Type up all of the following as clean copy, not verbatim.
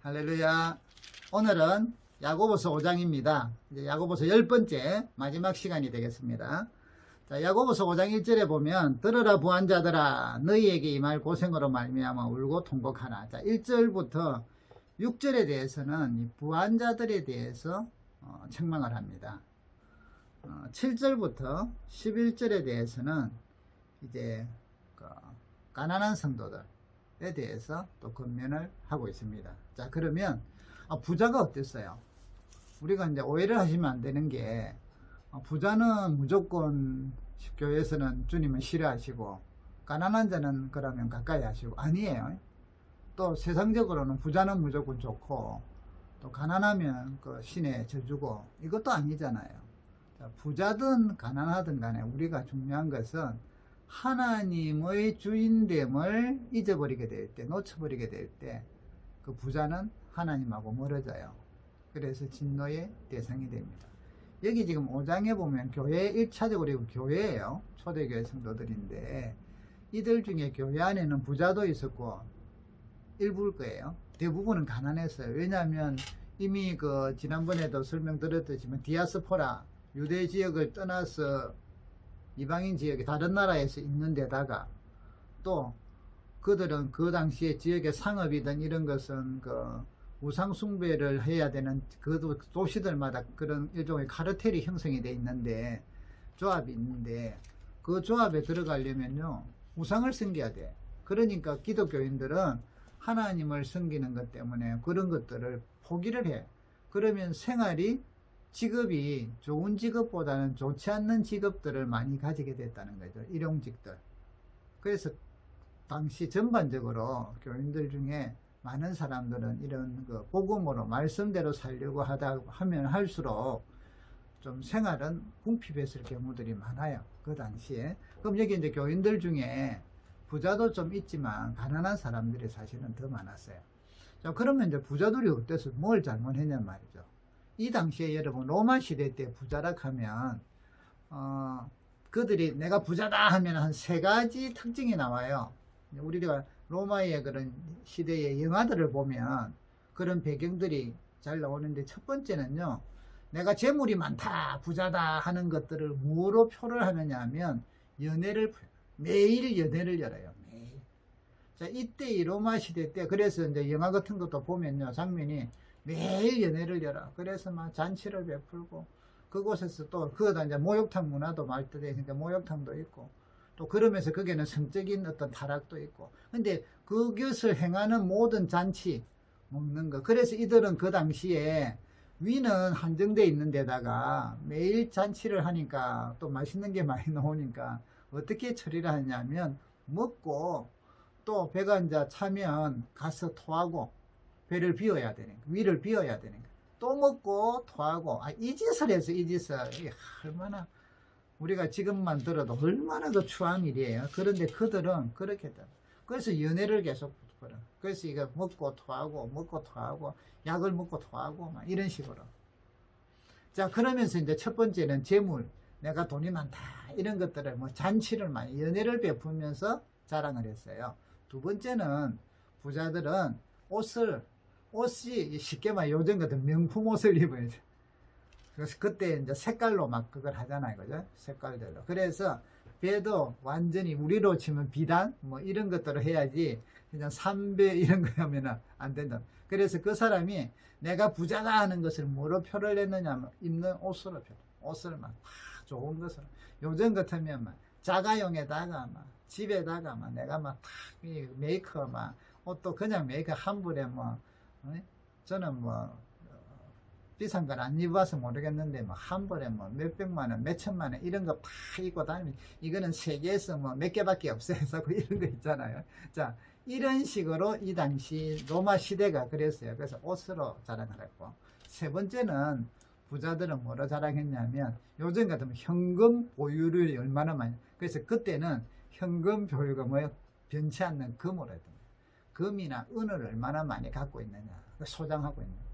할렐루야. 오늘은 야고보서 5장입니다. 이제 야고보서 10번째 마지막 시간이 되겠습니다. 자, 야고보서 5장 1절에 보면 들으라 부한자들아 너희에게 임할 고생으로 말미암아 울고 통곡하나. 자, 1절부터 6절에 대해서는 이 부한자들에 대해서 책망을 합니다. 7절부터 11절에 대해서는 이제 가난한 성도들에 대해서 또 권면을 하고 있습니다. 자, 그러면 부자가 어땠어요? 우리가 이제 오해를 하시면 안 되는 게 부자는 무조건 교회에서는 주님은 싫어하시고 가난한 자는 그러면 가까이 하시고 아니에요. 또 세상적으로는 부자는 무조건 좋고 또 가난하면 그 신의 저주고 이것도 아니잖아요. 자, 부자든 가난하든 간에 우리가 중요한 것은 하나님의 주인됨을 잊어버리게 될 때, 놓쳐버리게 될 때 그 부자는 하나님하고 멀어져요. 그래서 진노의 대상이 됩니다. 여기 지금 5장에 보면 교회 1차적으로 교회예요. 초대교회 성도들인데 이들 중에 교회 안에는 부자도 있었고 일부일 거예요. 대부분은 가난했어요. 왜냐하면 이미 그 지난번에도 설명드렸듯이 디아스포라 유대 지역을 떠나서 이방인 지역에 다른 나라에서 있는 데다가 또 그들은 그 당시에 지역의 상업이든 이런 것은 그 우상 숭배를 해야 되는 그 도시들마다 그런 일종의 카르텔이 형성이 돼 있는데 조합이 있는데 그 조합에 들어가려면요 우상을 섬겨야 돼. 그러니까 기독교인들은 하나님을 섬기는 것 때문에 그런 것들을 포기를 해. 그러면 생활이 직업이 좋은 직업보다는 좋지 않는 직업들을 많이 가지게 됐다는 거죠. 일용직들. 그래서 당시 전반적으로 교인들 중에 많은 사람들은 이런 그 복음으로 말씀대로 살려고 하면 할수록 좀 생활은 궁핍했을 경우들이 많아요. 그 당시에. 그럼 여기 이제 교인들 중에 부자도 좀 있지만 가난한 사람들이 사실은 더 많았어요. 자, 그러면 이제 부자들이 어때서 뭘 잘못했냔 말이죠. 이 당시에 여러분 로마 시대 때 부자라 하면 그들이 내가 부자다 하면 한 세 가지 특징이 나와요. 우리가 로마의 그런 시대의 영화들을 보면 그런 배경들이 잘 나오는데 첫 번째는요. 내가 재물이 많다 부자다 하는 것들을 뭐로 표를 하느냐 하면 매일 연회를 열어요. 매일. 자, 이때 이 로마 시대 때 그래서 이제 영화 같은 것도 보면요. 장면이 매일 연회를 열어. 그래서 막 잔치를 베풀고 그곳에서 또 그거다 이제 목욕탕 문화도 말뜻되니까 목욕탕도 있고 또 그러면서 거기에는 성적인 어떤 타락도 있고 근데 그것을 행하는 모든 잔치 먹는 거 그래서 이들은 그 당시에 위는 한정되어 있는 데다가 매일 잔치를 하니까 또 맛있는 게 많이 나오니까 어떻게 처리를 하냐면 먹고 또 배가 이제 차면 가서 토하고 배를 비워야 되니까 위를 비워야 되니까 또 먹고 토하고 이 짓을 해서 이 짓을 얼마나 우리가 지금만 들어도 얼마나 그 추한 일이에요. 그런데 그들은 그렇게 돼. 그래서 연애를 계속 벌어. 그래서 이거 먹고 토하고 약을 먹고 토하고 막 이런 식으로. 자, 그러면서 이제 첫 번째는 재물, 내가 돈이 많다 이런 것들을 뭐 잔치를 많이 연애를 베풀면서 자랑을 했어요. 두 번째는 부자들은 옷이 쉽게 말 요즘 같은 명품 옷을 입어야 돼. 그래서 그때 이제 색깔로 막 그걸 하잖아요. 그죠? 색깔들로. 그래서 배도 완전히 우리로 치면 비단 뭐 이런 것들을 해야지 그냥 삼배 이런 거 하면은 안 된다. 그래서 그 사람이 내가 부자다 하는 것을 뭐로 표를 냈느냐 하면 입는 옷으로 옷을 막 좋은 것으로. 요즘 같으면 막 자가용에다가 막 집에다가 막 내가 막 메이크업 막 옷도 그냥 메이크업 한 불에 뭐 저는 뭐 비싼 걸 안 입어서 모르겠는데 뭐 한 벌에 뭐 몇백만 원, 몇천만 원 이런 거 팍 입고 다니면 이거는 세계에서 뭐 몇 개밖에 없어 해서 이런 거 있잖아요. 자, 이런 식으로 이 당시 로마 시대가 그랬어요. 그래서 옷으로 자랑을 했고 세 번째는 부자들은 뭐로 자랑했냐면 요즘 같으면 현금 보유율이 얼마나 많이 그래서 그때는 현금 보유가 뭐예요? 변치 않는 금으로 했던 거예요. 금이나 은을 얼마나 많이 갖고 있느냐 소장하고 있는 거예요.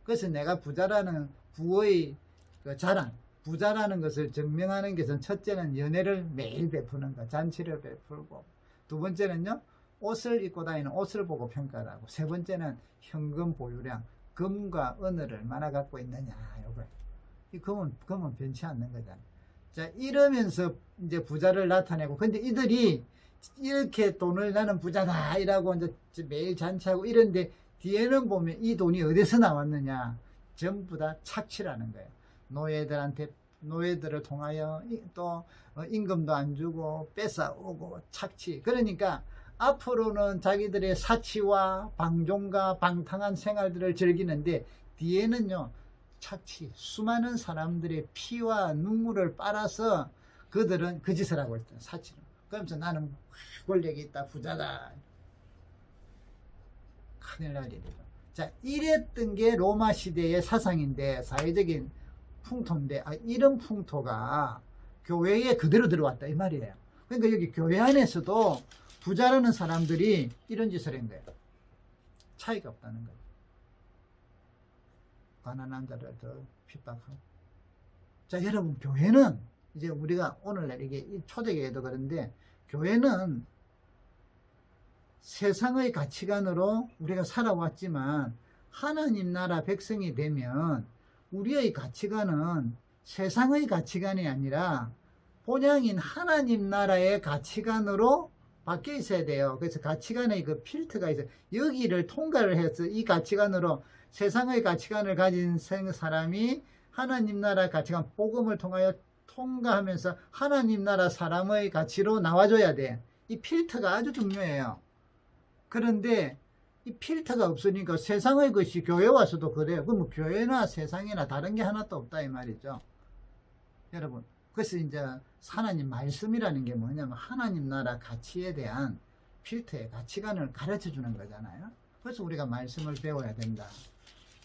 그래서 내가 부자라는 부의 그 자랑, 부자라는 것을 증명하는 것은 첫째는 연애를 매일 베푸는 것, 잔치를 베풀고 두 번째는요 옷을 입고 다니는 옷을 보고 평가를 하고, 세 번째는 현금 보유량, 금과 은을 얼마나 갖고 있느냐, 요걸. 이 금은 변치 않는 거잖아. 자, 이러면서 이제 부자를 나타내고, 근데 이들이 이렇게 돈을 나는 부자다 이라고 이제 매일 잔치하고 이런데, 뒤에는 보면 이 돈이 어디서 나왔느냐, 전부 다 착취라는 거예요. 노예들을 통하여 또 임금도 안 주고 뺏어오고 착취. 그러니까 앞으로는 자기들의 사치와 방종과 방탕한 생활들을 즐기는데, 뒤에는요 착취, 수많은 사람들의 피와 눈물을 빨아서 그들은 그 짓을 하고 있다. 사치로. 그러면서 나는 권력이 있다, 부자다. 큰일 날 일이죠. 자, 이랬던 게 로마 시대의 사상인데, 사회적인 풍토인데, 이런 풍토가 교회에 그대로 들어왔다 이 말이에요. 그러니까 여기 교회 안에서도 부자라는 사람들이 이런 짓을 한 거예요. 차이가 없다는 거예요. 가난한 자를 더 핍박하고. 자, 여러분, 교회는 이제 우리가 오늘날 이게 초대교회도 그런데, 교회는 세상의 가치관으로 우리가 살아왔지만, 하나님 나라 백성이 되면 우리의 가치관은 세상의 가치관이 아니라 본향인 하나님 나라의 가치관으로 바뀌어 있어야 돼요. 그래서 가치관의 그 필터가 있어요. 여기를 통과를 해서 이 가치관으로, 세상의 가치관을 가진 사람이 하나님 나라 가치관, 복음을 통하여 통과하면서 하나님 나라 사람의 가치로 나와줘야 돼. 이 필터가 아주 중요해요. 그런데 이 필터가 없으니까 세상의 것이 교회 와서도 그래요. 그럼 교회나 세상이나 다른 게 하나도 없다 이 말이죠. 여러분, 그래서 이제 하나님 말씀이라는 게 뭐냐면 하나님 나라 가치에 대한 필터의 가치관을 가르쳐 주는 거잖아요. 그래서 우리가 말씀을 배워야 된다.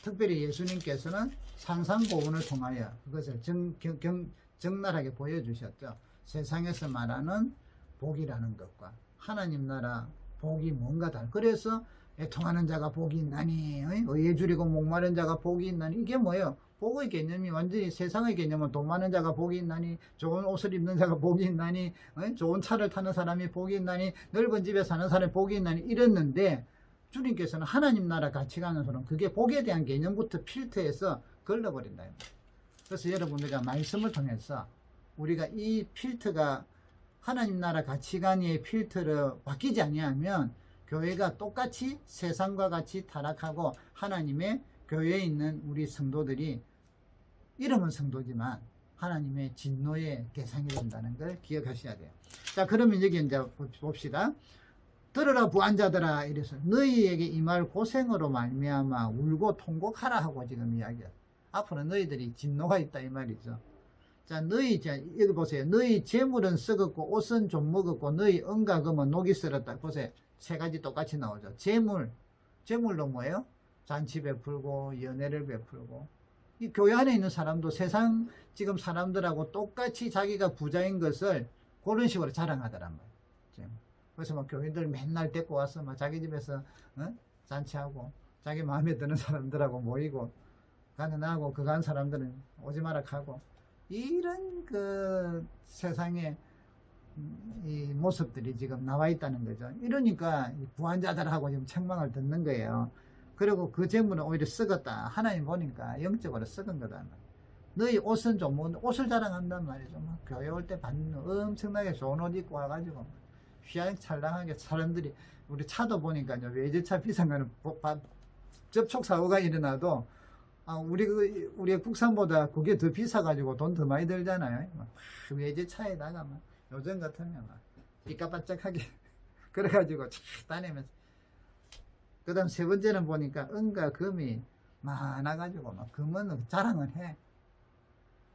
특별히 예수님께서는 산상보훈을 통하여 그것을 적나라하게 보여주셨죠. 세상에서 말하는 복이라는 것과 하나님 나라 복이 뭔가 다. 그래서 애통하는 자가 복이 있나니, 의에 줄이고 목마른 자가 복이 있나니, 이게 뭐예요? 복의 개념이 완전히 세상의 개념은 돈 많은 자가 복이 있나니, 좋은 옷을 입는 자가 복이 있나니, 좋은 차를 타는 사람이 복이 있나니, 넓은 집에 사는 사람이 복이 있나니 이랬는데, 주님께서는 하나님 나라 가치관으로는 그게 복에 대한 개념부터 필터해서 걸러버린다. 그래서 여러분, 우리가 말씀을 통해서 우리가 이 필터가 하나님 나라 가치관의 필터로 바뀌지 아니하면 교회가 똑같이 세상과 같이 타락하고, 하나님의 교회에 있는 우리 성도들이 이름은 성도지만 하나님의 진노의 대상이 된다는 걸 기억하셔야 돼요. 자, 그러면 여기 이제 봅시다. 들으라 부한자들아, 이래서 너희에게 임할 고생으로 말미암아 울고 통곡하라 하고 지금 이야기해요. 앞으로 너희들이 진노가 있다 이 말이죠. 자, 여기 보세요. 너희 재물은 썩었고 옷은 좀 먹었고 너희 은과 금은 녹이 썰었다. 보세요. 세 가지 똑같이 나오죠. 재물로 뭐예요? 잔치 베풀고 연애를 베풀고. 이 교회 안에 있는 사람도 세상 지금 사람들하고 똑같이 자기가 부자인 것을 그런 식으로 자랑하더란 말이에요. 그래서 막 교인들 맨날 데리고 와서 막 자기 집에서 잔치하고 자기 마음에 드는 사람들하고 모이고, 가난하고 그간 사람들은 오지 마라 하고, 이런 그 세상에 이 모습들이 지금 나와 있다는 거죠. 이러니까 부한자들하고 지금 책망을 듣는 거예요. 그리고 그 재물은 오히려 썩었다. 하나님 보니까 영적으로 썩은 거다. 너희 옷은 좀, 옷을 자랑한단 말이죠. 막 교회 올 때 엄청나게 좋은 옷 입고 와가지고 휘황찬란하게 사람들이, 우리 차도 보니까 외제차 비싼 거는 접촉 사고가 일어나도 우리 국산보다 그게 더 비싸가지고 돈 더 많이 들잖아요. 외제차에다가 막 요즘 같으면 막 삐까반짝하게 그래가지고 착 다니면서. 그 다음 세 번째는 보니까 은과 금이 많아가지고 막 금은 자랑을 해.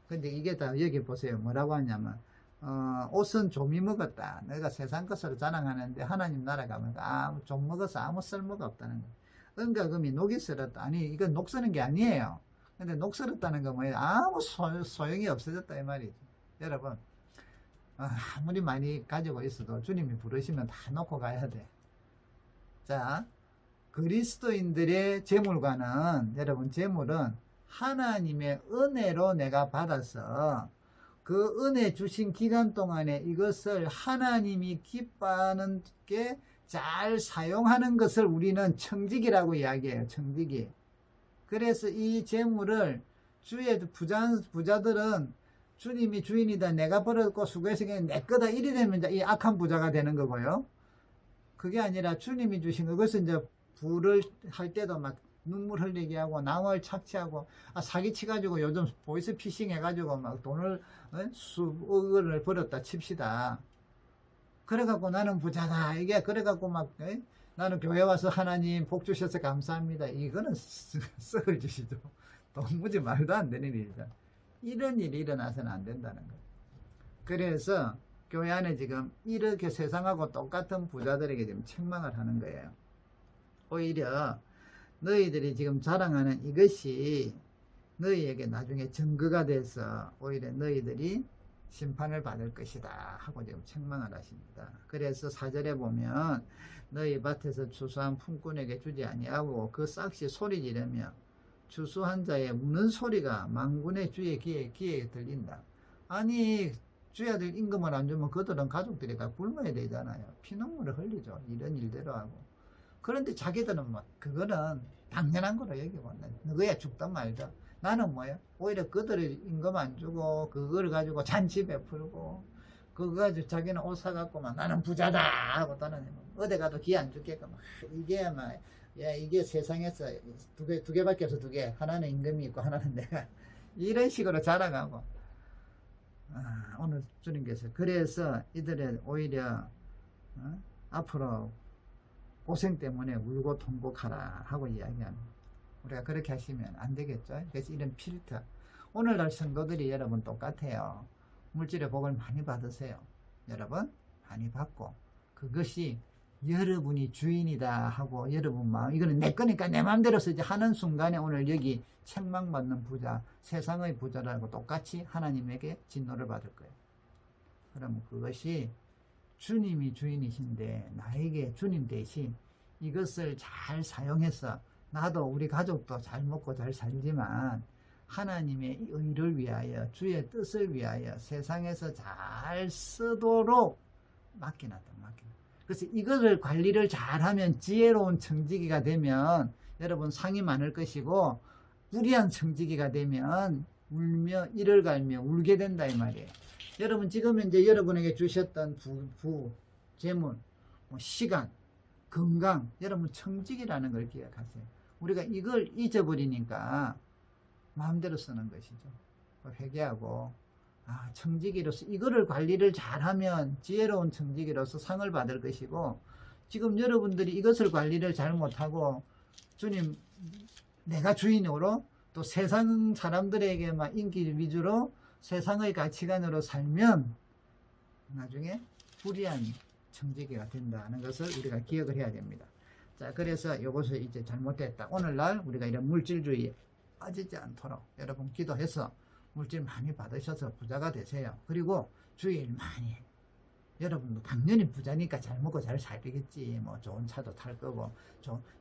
근데 이게 다 여기 보세요. 뭐라고 하냐면 옷은 좀이 먹었다. 내가 세상 것으로 자랑하는데 하나님 나라 가면 좀 먹어서 아무 쓸모가 없다는 거예요. 은과 금이 녹이 썰었다. 아니, 이건 녹 쓰는 게 아니에요. 근데 녹 썰었다는 건 뭐예요? 아무 소용이 없어졌다 이 말이죠. 여러분, 아무리 많이 가지고 있어도 주님이 부르시면 다 놓고 가야 돼. 자, 그리스도인들의 재물과는, 여러분, 재물은 하나님의 은혜로 내가 받아서 그 은혜 주신 기간 동안에 이것을 하나님이 기뻐하는 게 잘 사용하는 것을 우리는 청지기라고 이야기해요. 청지기. 그래서 이 재물을 주의 부자들은 주님이 주인이다, 내가 벌었고 수고해서 내 거다, 이리 되면 이제 이 악한 부자가 되는 거고요. 그게 아니라 주님이 주신 거, 그것은 이제 부를 할 때도 막 눈물 흘리게 하고 낭을 착취하고 사기치가지고 요즘 보이스피싱 해가지고 막 돈을 수억 원을 벌었다 칩시다. 그래갖고 나는 부자다, 이게 그래갖고 막 나는 교회 와서 하나님 복 주셔서 감사합니다, 이거는 썩을 짓이죠. 도무지 말도 안 되는 일이죠. 이런 일이 일어나서는 안 된다는 거예요. 그래서 교회 안에 지금 이렇게 세상하고 똑같은 부자들에게 지금 책망을 하는 거예요. 오히려 너희들이 지금 자랑하는 이것이 너희에게 나중에 증거가 돼서 오히려 너희들이 심판을 받을 것이다 하고 지금 책망을 하십니다. 그래서 4절에 보면 너희 밭에서 추수한 품꾼에게 주지 아니하고 그 싹시 소리 지르며 추수한 자의 우는 소리가 만군의 주의 귀에 들린다. 아니 주의 아들 임금을 안 주면 그들은 가족들이 다 굶어야 되잖아요. 피눈물을 흘리죠. 이런 일대로 하고. 그런데 자기들은 뭐 그거는 당연한 거로 여기고 너희야 죽든 말든 나는 뭐야? 오히려 그들을 임금 안 주고 그걸 가지고 잔치 베풀고 그거 가지고 자기는 옷 사갖고만 나는 부자다 하고 떠나내면 어디 가도 기 안 죽게끔 이게 막 야, 이게 세상에서 두 개밖에 없어. 두 개. 하나는 임금이 있고 하나는 내가 이런 식으로 자라가고 오늘 주님께서 그래서 이들의 오히려 앞으로 고생 때문에 울고 통곡하라 하고 이야기합니다. 우리가 그렇게 하시면 안 되겠죠. 그래서 이런 필터, 오늘날 성도들이 여러분 똑같아요. 물질의 복을 많이 받으세요. 여러분 많이 받고 그것이 여러분이 주인이다 하고 여러분 마음, 이거는 내 거니까 내 마음대로 쓰지 하는 순간에 오늘 여기 책망받는 부자, 세상의 부자라고 똑같이 하나님에게 진노를 받을 거예요. 그러면 그것이 주님이 주인이신데 나에게 주님 대신 이것을 잘 사용해서 나도 우리 가족도 잘 먹고 잘 살지만 하나님의 의를 위하여 주의 뜻을 위하여 세상에서 잘 쓰도록 맡겨놨다. 그래서 이거를 관리를 잘하면 지혜로운 청지기가 되면 여러분 상이 많을 것이고 무리한 청지기가 되면 울며 이를 갈며 울게 된다 이 말이에요. 여러분 지금 이제 여러분에게 주셨던 재물, 시간, 건강, 여러분 청지기라는 걸 기억하세요. 우리가 이걸 잊어버리니까 마음대로 쓰는 것이죠. 회개하고 청지기로서 이거를 관리를 잘하면 지혜로운 청지기로서 상을 받을 것이고 지금 여러분들이 이것을 관리를 잘 못하고 주님 내가 주인으로 또 세상 사람들에게만 인기 위주로 세상의 가치관으로 살면 나중에 불의한 청지기가 된다는 것을 우리가 기억을 해야 됩니다. 자, 그래서 이것을 이제 잘못됐다. 오늘날 우리가 이런 물질주의에 빠지지 않도록 여러분 기도해서 물질 많이 받으셔서 부자가 되세요. 그리고 주의 일 많이 해. 여러분도 당연히 부자니까 잘 먹고 잘 살겠지. 뭐 좋은 차도 탈 거고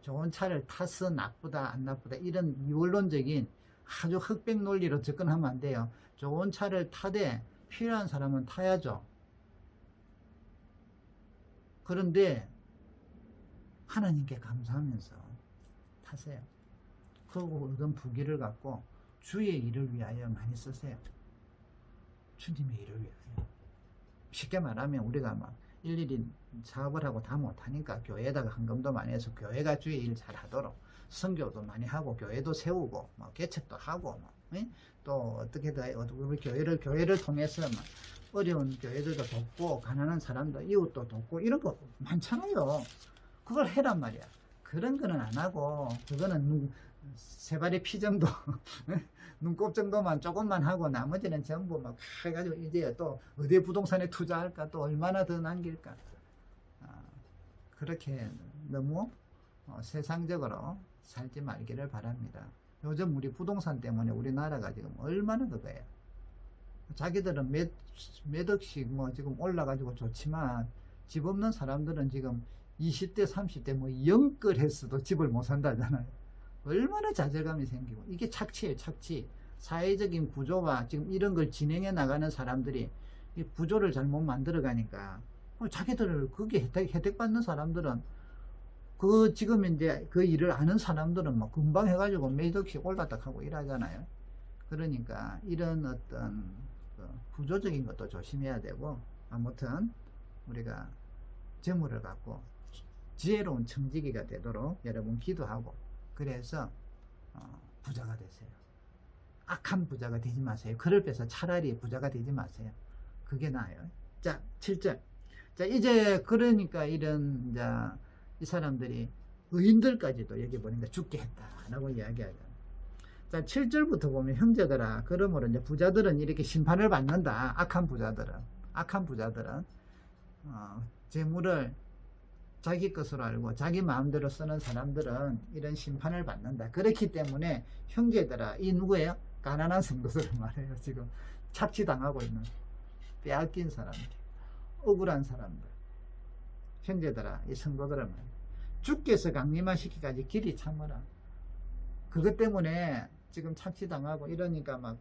좋은 차를 타서 나쁘다 안 나쁘다 이런 이원론적인 아주 흑백 논리로 접근하면 안 돼요. 좋은 차를 타되 필요한 사람은 타야죠. 그런데 하나님께 감사하면서 타세요. 그리고 얻은 부귀를 갖고 주의 일을 위하여 많이 쓰세요. 주님의 일을 위하여. 쉽게 말하면 우리가 막 일일이 사업을 하고 다 못하니까 교회에다가 헌금도 많이 해서 교회가 주의 일 잘 하도록 선교도 많이 하고 교회도 세우고 뭐 개척도 하고 또 어떻게든 우리 교회를 통해서 막 어려운 교회들도 돕고 가난한 사람도 이웃도 돕고 이런 거 많잖아요. 그걸 해란 말이야. 그런 거는 안 하고 그거는 세 발의 피 정도 눈곱 정도만 조금만 하고 나머지는 전부 막 해가지고 이제 또 어디 부동산에 투자할까 또 얼마나 더 남길까 그렇게 너무 세상적으로 살지 말기를 바랍니다. 요즘 우리 부동산 때문에 우리나라가 지금 얼마나 그거예요. 자기들은 몇 억씩 뭐 지금 올라가지고 좋지만 집 없는 사람들은 지금 20대 30대 뭐 영끌 했어도 집을 못 산다잖아요. 얼마나 좌절감이 생기고 이게 착취예요. 착취. 사회적인 구조가 지금 이런 걸 진행해 나가는 사람들이 이 구조를 잘못 만들어 가니까 자기들 그게 혜택 받는 사람들은 그 지금 이제 그 일을 아는 사람들은 뭐 금방 해가지고 매덕씩 올라딱 하고 일하잖아요. 그러니까 이런 어떤 그 구조적인 것도 조심해야 되고, 아무튼 우리가 재물을 갖고 지혜로운 청지기가 되도록 여러분 기도하고, 그래서 부자가 되세요. 악한 부자가 되지 마세요. 그를 빼서 차라리 부자가 되지 마세요. 그게 나아요. 자, 7절. 자, 이제 그러니까 이런 이제 이 사람들이 의인들까지도 여기 보니까 죽게 했다라고 이야기하죠. 자, 7절부터 보면 형제들아, 그러므로 이제 부자들은 이렇게 심판을 받는다. 악한 부자들은 재물을 자기 것으로 알고 자기 마음대로 쓰는 사람들은 이런 심판을 받는다. 그렇기 때문에 형제들아, 이 누구예요? 가난한 성도들을 말해요. 지금 착취당하고 있는, 빼앗긴 사람들, 억울한 사람들, 형제들아, 이 성도들을 말해요. 주께서 강림하시기까지 길이 참으라. 그것 때문에 지금 착취당하고 이러니까 막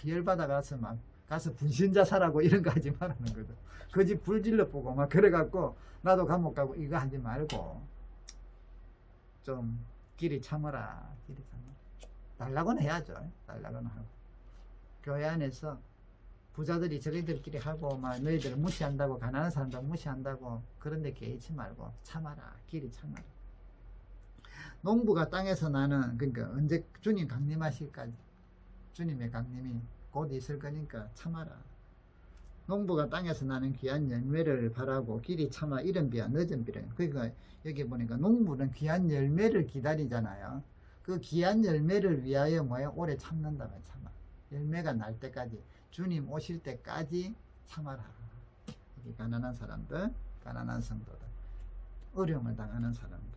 열받아 가서 분신자살하고 이런 거 하지 말라는 거죠. 그 집 불질러 보고 막 그래갖고 나도 감옥 가고 이거 하지 말고 좀 길이 참아라. 달라고는 해야죠. 달라고는 하고. 교회 안에서 부자들이 저희들끼리 하고 막 너희들을 무시한다고, 가난한 사람들 무시한다고 그런 데 개의치 말고 참아라. 길이 참아라. 농부가 땅에서 나는, 그러니까 언제 주님 강림하실까지, 주님의 강림이 곧 있을 거니까 참아라. 농부가 땅에서 나는 귀한 열매를 바라고 길이 참아 이른 비야 늦은 비라. 그러니까 여기 보니까 농부는 귀한 열매를 기다리잖아요. 그 귀한 열매를 위하여 뭐야? 오래 참는다면 참아. 열매가 날 때까지, 주님 오실 때까지 참아라. 여기 가난한 사람들, 가난한 성도들, 어려움을 당하는 사람들.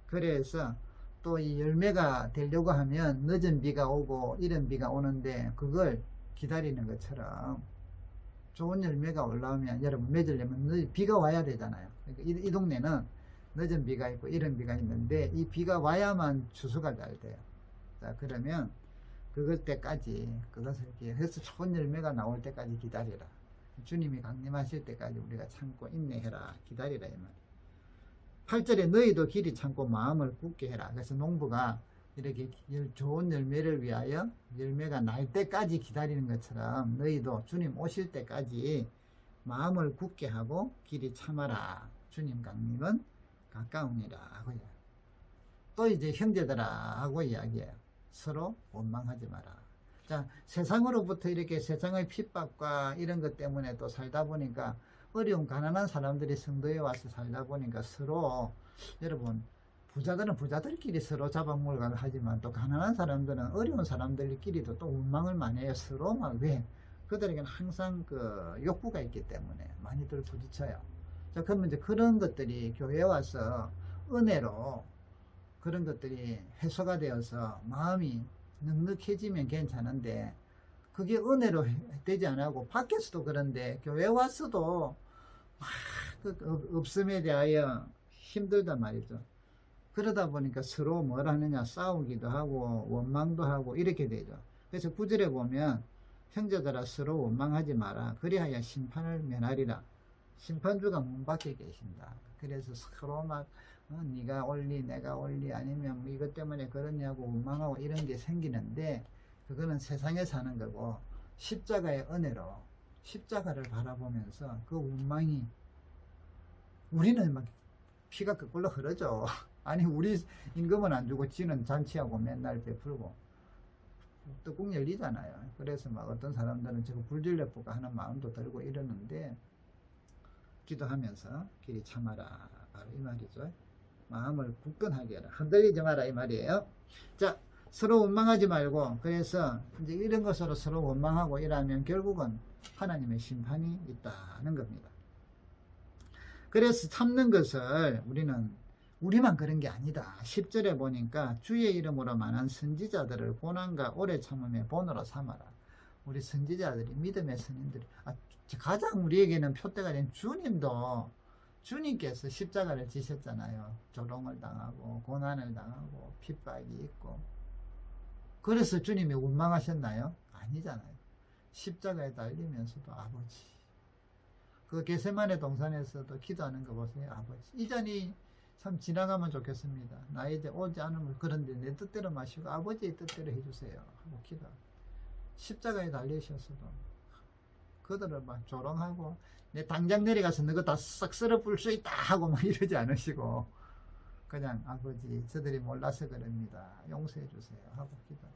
그래서 또 이 열매가 되려고 하면 늦은 비가 오고 이른 비가 오는데 그걸 기다리는 것처럼 좋은 열매가 올라오면, 여러분 맺으려면 비가 와야 되잖아요. 그러니까 이 동네는 늦은 비가 있고 이른 비가 있는데 이 비가 와야만 추수가 잘 돼요. 자, 그러면 그것 때까지, 그것을 해서 좋은 열매가 나올 때까지 기다리라. 주님이 강림하실 때까지 우리가 참고 인내해라. 기다리라 이 말이에요. 8절에 너희도 길이 참고 마음을 굳게 해라. 그래서 농부가 이렇게 좋은 열매를 위하여 열매가 날 때까지 기다리는 것처럼 너희도 주님 오실 때까지 마음을 굳게 하고 길이 참아라. 주님 강림은 가까우니라 하고, 또 이제 형제들아 하고 이야기해요. 서로 원망하지 마라. 자, 세상으로부터 이렇게 세상의 핍박과 이런 것 때문에 또 살다 보니까, 어려운 가난한 사람들이 성도에 와서 살다 보니까 서로, 여러분 부자들은 부자들끼리 서로 잡아먹으려고 하지만 또 가난한 사람들은 어려운 사람들끼리도 또 원망을 많이 해요. 서로 막. 왜? 그들에게는 항상 그 욕구가 있기 때문에 많이들 부딪혀요. 자, 그러면 이제 그런 것들이 교회에 와서 은혜로 그런 것들이 해소가 되어서 마음이 넉넉해지면 괜찮은데, 그게 은혜로 되지 않고 밖에서도 그런데 교회 와서도 막 그 없음에 대하여 힘들단 말이죠. 그러다 보니까 서로 뭘 하느냐, 싸우기도 하고 원망도 하고 이렇게 되죠. 그래서 9절에 보면 형제들아 서로 원망하지 마라. 그리하여 심판을 면하리라. 심판주가 문 밖에 계신다. 그래서 서로 막 네가 옳니 내가 옳니, 아니면 뭐 이것 때문에 그러냐고 원망하고 이런 게 생기는데, 그거는 세상에 사는 거고, 십자가의 은혜로 십자가를 바라보면서 그 원망이, 우리는 막 피가 거꾸로 흐르죠. 아니 우리 임금은 안 주고 지는 잔치하고 맨날 베풀고 뚜껑 열리잖아요. 그래서 막 어떤 사람들은 저거 불질러보고 하는 마음도 들고 이러는데, 기도하면서 길이 참아라. 바로 이 말이죠. 마음을 굳건하게 해라. 흔들리지 마라 이 말이에요. 자, 서로 원망하지 말고, 그래서 이제 이런 것으로 서로 원망하고 이러면 결국은 하나님의 심판이 있다는 겁니다. 그래서 참는 것을 우리만 그런 게 아니다. 10절에 보니까 주의 이름으로 많은 선지자들을 고난과 오래 참음의 본으로 삼아라. 우리 선지자들이, 믿음의 스님들이, 가장 우리에게는 표대가 된 주님도, 주님께서 십자가를 지셨잖아요. 조롱을 당하고 고난을 당하고 핍박이 있고, 그래서 주님이 원망하셨나요? 아니잖아요. 십자가에 달리면서도 아버지. 그 게세마네 동산에서도 기도하는 거 보세요. 아버지. 이 잔이 참 지나가면 좋겠습니다. 나의 이제 오지 않으면 그런데 내 뜻대로 마시고 아버지의 뜻대로 해주세요. 하고 기도. 십자가에 달리셨어도 그들을 막 조롱하고 내 당장 내려가서 너가 다 싹 쓸어 불 수 있다 하고 막 이러지 않으시고 그냥 아버지 저들이 몰라서 그럽니다. 용서해 주세요 하고 기도.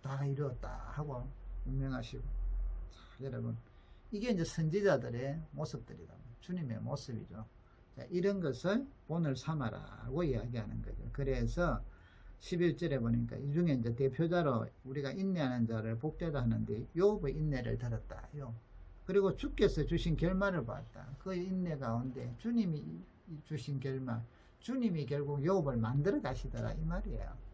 다 이루었다 하고 운명하시고. 자, 여러분 이게 이제 선지자들의 모습들이다. 주님의 모습이죠. 자, 이런 것을 본을 삼아라고 이야기하는 거죠. 그래서 11절에 보니까 이 중에 이제 대표자로 우리가 인내하는 자를 복되다 하는데 욥의 인내를 들었다요. 그리고 주께서 주신 결말을 봤다. 그 인내 가운데 주님이 주신 결말, 주님이 결국 욥을 만들어 가시더라 이 말이에요.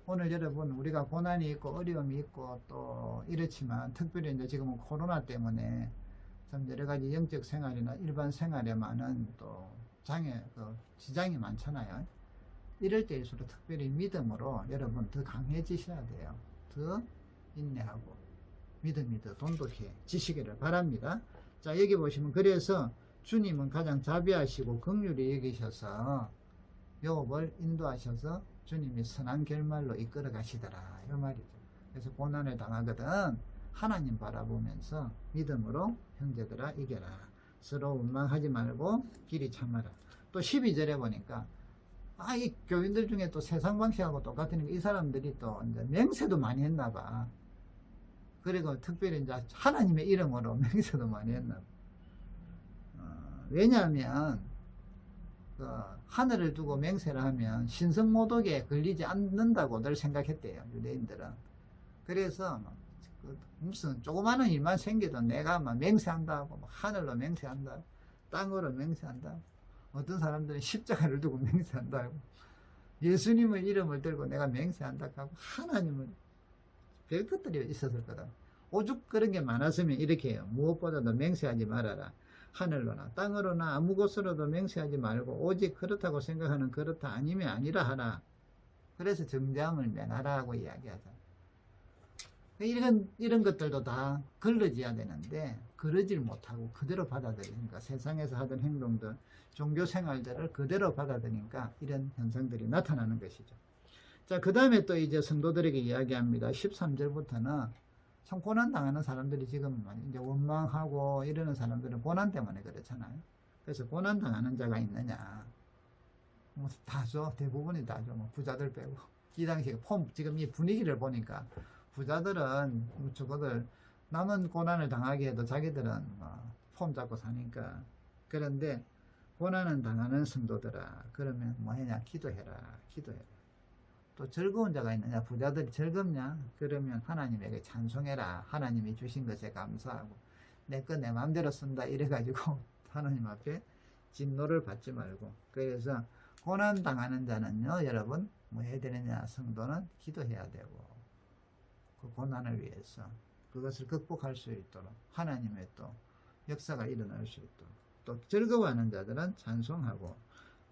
오늘 여러분 우리가 고난이 있고 어려움이 있고 또 이렇지만 특별히 이제 지금은 코로나 때문에 참 여러 가지 영적 생활이나 일반 생활에 많은 또 지장이 많잖아요. 이럴 때일수록 특별히 믿음으로 여러분 더 강해지셔야 돼요. 더 인내하고 믿음이 더 돈독해지시기를 바랍니다. 자, 여기 보시면 그래서 주님은 가장 자비하시고 긍휼히 여기셔서 욥을 인도하셔서 주님이 선한 결말로 이끌어 가시더라 이 말이죠. 그래서 고난을 당하거든 하나님 바라보면서 믿음으로 형제들아 이겨라. 서로 원망하지 말고 길이 참아라. 또 12절에 보니까 이 교인들 중에 또 세상 방식하고 똑같으니까 이 사람들이 또 이제 맹세도 많이 했나 봐. 그리고 특별히 이제 하나님의 이름으로 맹세도 많이 했나 봐. 왜냐하면 하늘을 두고 맹세를 하면 신성모독에 걸리지 않는다고들 생각했대요. 유대인들은. 그래서 무슨 조그마한 일만 생겨도 내가 막 맹세한다고 하늘로 맹세한다, 땅으로 맹세한다. 어떤 사람들은 십자가를 두고 맹세한다고, 예수님의 이름을 들고 내가 맹세한다고 하고 하나님은 별 것들이 있었을 거다. 오죽 그런 게 많았으면 이렇게 해요. 무엇보다도 맹세하지 말아라. 하늘로나 땅으로나 아무 곳으로도 맹세하지 말고 오직 그렇다고 생각하는 그렇다 아니면 아니라 하라. 그래서 정죄함을 면하라고 이야기하자. 이런 것들도 다 걸러져야 되는데 그러질 못하고 그대로 받아들이니까 세상에서 하던 행동들, 종교 생활들을 그대로 받아들이니까 이런 현상들이 나타나는 것이죠. 자, 그 다음에 또 이제 성도들에게 이야기합니다. 13절부터는 참 고난 당하는 사람들이 지금 이제 원망하고 이러는 사람들은 고난 때문에 그렇잖아요. 그래서 고난 당하는 자가 있느냐? 뭐 다죠. 대부분이 다죠. 뭐 부자들 빼고. 이 당시에 지금 이 분위기를 보니까 부자들은 적어들 남은 고난을 당하게 해도 자기들은 폼 잡고 사니까. 그런데 고난을 당하는 성도들아, 그러면 뭐 해냐? 기도해라. 기도해라. 또 즐거운 자가 있느냐? 부자들이 즐겁냐? 그러면 하나님에게 찬송해라. 하나님이 주신 것에 감사하고 내 거 내 마음대로 쓴다 이래가지고 하나님 앞에 진노를 받지 말고. 그래서 고난 당하는 자는요, 여러분 뭐 해야 되느냐? 성도는 기도해야 되고 그 고난을 위해서 그것을 극복할 수 있도록 하나님의 또 역사가 일어날 수 있도록, 또 즐거워하는 자들은 찬송하고.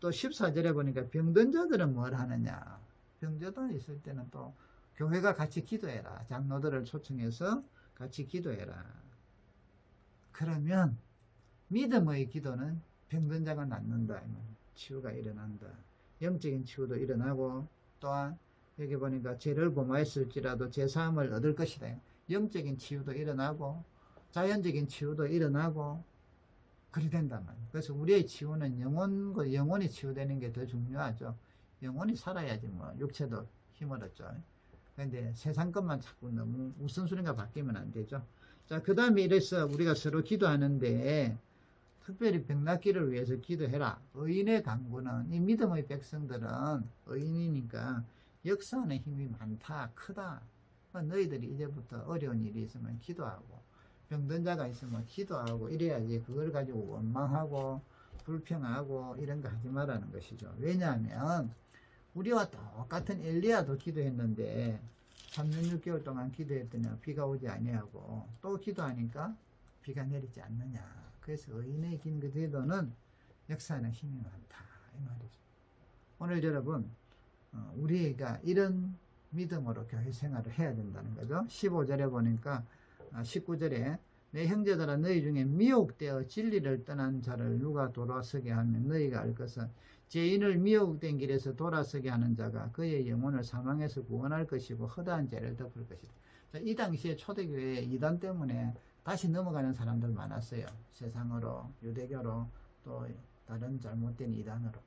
또 14절에 보니까 병든 자들은 뭘 하느냐? 병자들 있을 때는 또 교회가 같이 기도해라. 장로들을 초청해서 같이 기도해라. 그러면 믿음의 기도는 병든 자가 낫는다. 치유가 일어난다. 영적인 치유도 일어나고, 또한 여기 보니까 죄를 범하였을지라도 제사함을 얻을 것이다. 영적인 치유도 일어나고 자연적인 치유도 일어나고 그리 된단 말이에요. 그래서 우리의 치유는 영혼과 영혼이 치유되는 게 더 중요하죠. 영혼이 살아야지 뭐 육체도 힘을 얻죠. 그런데 세상 것만 자꾸 너무 우선순위가 바뀌면 안 되죠. 자, 그 다음에 이래서 우리가 서로 기도하는데 특별히 병낫기를 위해서 기도해라. 의인의 강구는, 이 믿음의 백성들은 의인이니까 역사하는 힘이 많다, 크다. 너희들이 이제부터 어려운 일이 있으면 기도하고 병든 자가 있으면 기도하고 이래야지 그걸 가지고 원망하고 불평하고 이런 거 하지 말라는 것이죠. 왜냐하면 우리와 똑같은 엘리야도 기도했는데 3년 6개월 동안 기도했더니 비가 오지 아니하고 또 기도하니까 비가 내리지 않느냐. 그래서 의인의 긴 그 기도는 역사하는 힘이 많다 이 말이죠. 오늘 여러분 우리가 이런 믿음으로 교회 생활을 해야 된다는 거죠. 15절에 보니까 19절에 내 형제들아 너희 중에 미혹되어 진리를 떠난 자를 누가 돌아서게 하면 너희가 알 것은 죄인을 미혹된 길에서 돌아서게 하는 자가 그의 영혼을 사망에서 구원할 것이고 허다한 죄를 덮을 것이다. 이 당시에 초대교회 이단 때문에 다시 넘어가는 사람들 많았어요. 세상으로, 유대교로, 또 다른 잘못된 이단으로.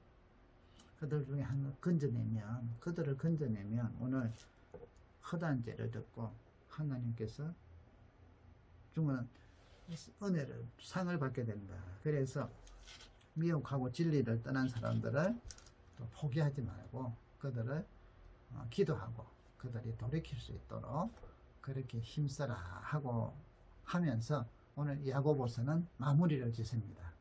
그들 중에 그들을 건져내면 오늘 허다한 죄를 덮고 하나님께서 주는 은혜를, 상을 받게 된다. 그래서 미혹하고 진리를 떠난 사람들을 또 포기하지 말고 그들을 기도하고 그들이 돌이킬 수 있도록 그렇게 힘써라 하고 하면서 오늘 야고보서는 마무리를 짓습니다.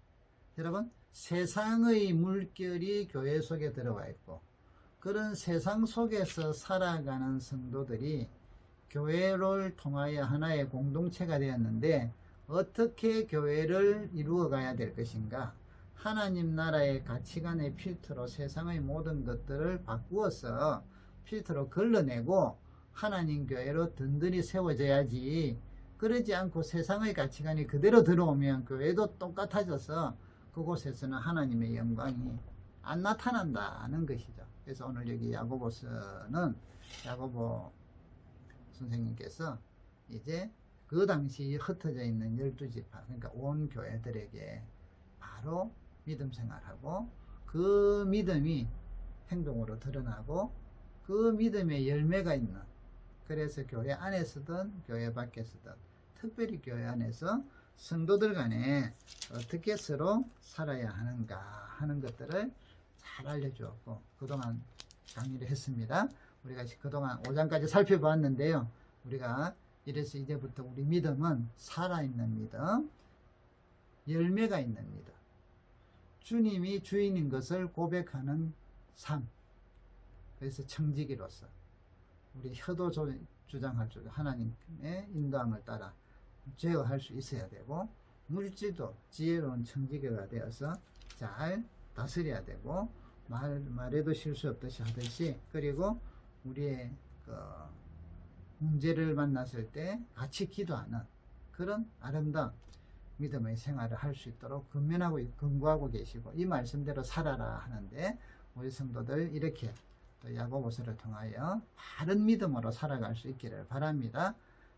여러분, 세상의 물결이 교회 속에 들어와 있고 그런 세상 속에서 살아가는 성도들이 교회를 통하여 하나의 공동체가 되었는데 어떻게 교회를 이루어 가야 될 것인가? 하나님 나라의 가치관의 필터로 세상의 모든 것들을 바꾸어서 필터로 걸러내고 하나님 교회로 든든히 세워져야지. 그러지 않고 세상의 가치관이 그대로 들어오면 교회도 똑같아져서 그곳에서는 하나님의 영광이 안 나타난다는 것이죠. 그래서 오늘 여기 야고보서는 야고보 선생님께서 이제 그 당시 흩어져 있는 12지파, 그러니까 온 교회들에게 바로 믿음 생활하고 그 믿음이 행동으로 드러나고 그 믿음의 열매가 있는, 그래서 교회 안에서든 교회 밖에서든 특별히 교회 안에서 성도들 간에 어떻게 서로 살아야 하는가 하는 것들을 잘 알려주었고 그동안 강의를 했습니다. 우리가 그동안 5장까지 살펴보았는데요. 우리가 이래서 이제부터 우리 믿음은 살아있는 믿음, 열매가 있는 믿음, 주님이 주인인 것을 고백하는 삶, 그래서 청지기로서 우리 혀도 주장할 줄 하나님의 인도함을 따라 제어할 수 있어야 되고 물질도 지혜로운 청지기가 되어서 잘 다스려야 되고 말에도 실수 없듯이 하듯이, 그리고 우리의 문제를 만났을 때 같이 기도하는 그런 아름다운 믿음의 생활을 할 수 있도록 근거하고 계시고 이 말씀대로 살아라 하는데 우리 성도들 이렇게 또 야고보서를 통하여 바른 믿음으로 살아갈 수 있기를 바랍니다.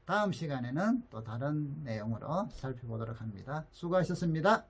다음 시간에는 또 다른 내용으로 살펴보도록 합니다. 수고하셨습니다.